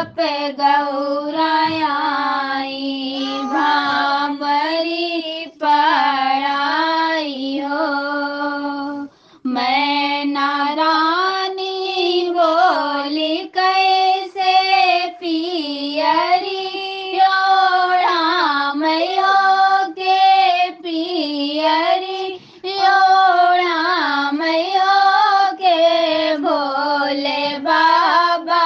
मंडप गौराई भामरी पढ़ाई हो। मैं नारानी बोली कैसे पियरी ओढ़ामयो के पियरी ओढ़ामयो के भोले बाबा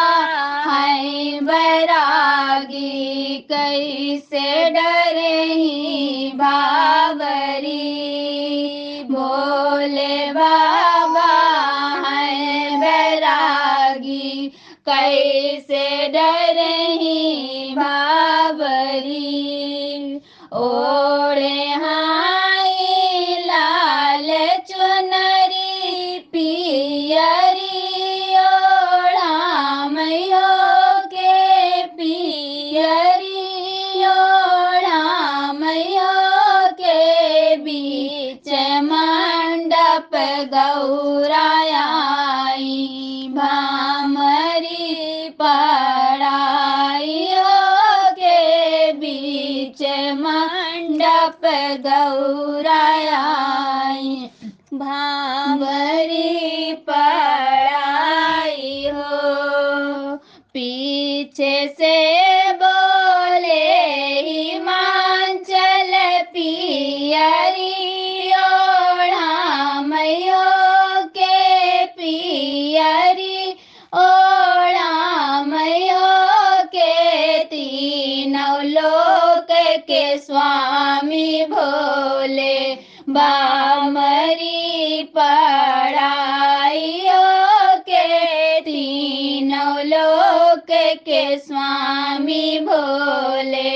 हैं बैरागी कैसे डरही बावरी। भोले बाबा हैं बैरागी कैसे डरही बावरी। ओढ़े हाय लाल चुनरी पियरी ओढ़ामयो के पियरी ओढ़ामयो के बीच मंडप गौराई भामरी पढ़ाई के बीच मंडप गौराई भामरी पढ़ाई हो। पीछे से बोले हिमाचल पियरी ओढ़ामयो के पियरी ओढ़ामयो के तीनों लोक के स्वामी भोले भामरी पढ़ाई के तीनों लोक के स्वामी भोले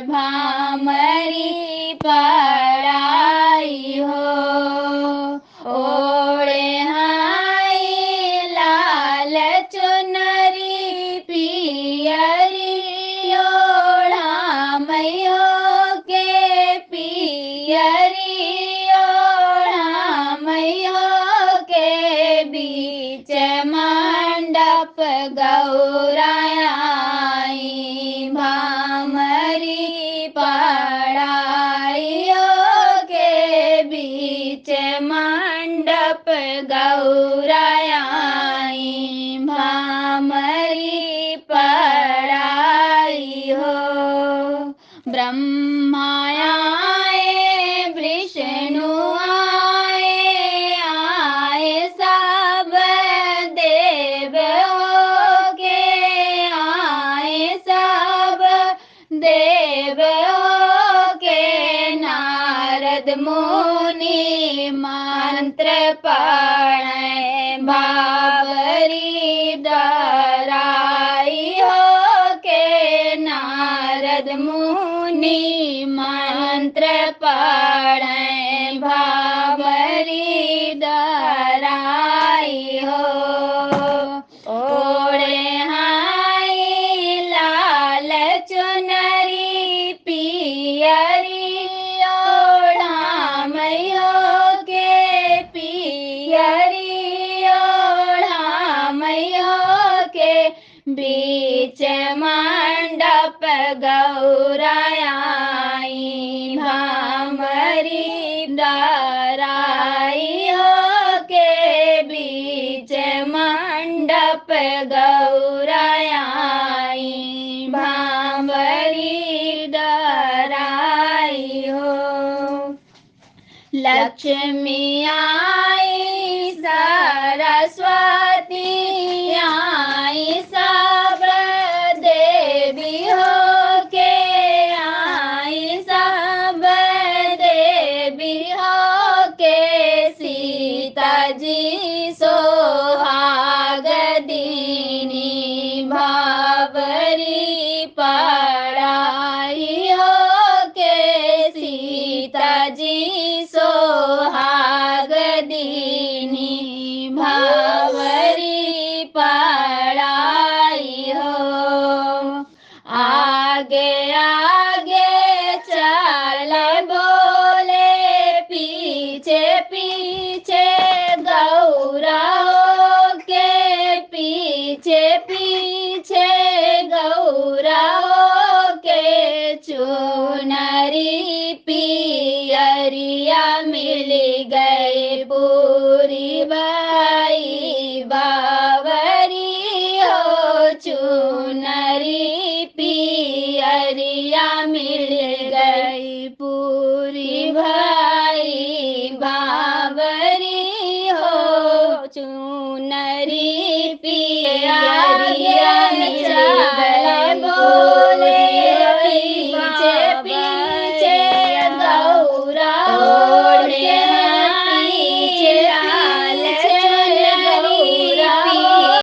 भामरी पढ़ाई हो। ओढ़े हाय लाल चुनरी पियरी ओढ़ामयो के पियरी ओढ़ामयो के बीच मंडप गौराई भामरी पढ़ाई के बीच मंडप गौराई भामरी पढ़ाई हो। ब्रह्मा आए विष्णु आए सब देव हो के आए सब देव हो के नारद मुनि मंत्र पढ़े भावरी डराई हो के नारद मुनि मंत्र पढ़े भावरी डराई हो। ओढ़े हाय लाल चुनरी पियरी ओढ़ामयो के पियरी ओढ़ामयो के बीच मंडप गौराई भामरी डराई के बीच मंडप गौराई भामरी डराई हो। लक्ष्मी आई सरस्वती आई सब देवी हो के आई सब देवी हो के सीता जी सोहाग दीनी भावरी पढ़ाई हो के सीता जी सोहाग दीनी भावरी पढ़ाई हो। आगे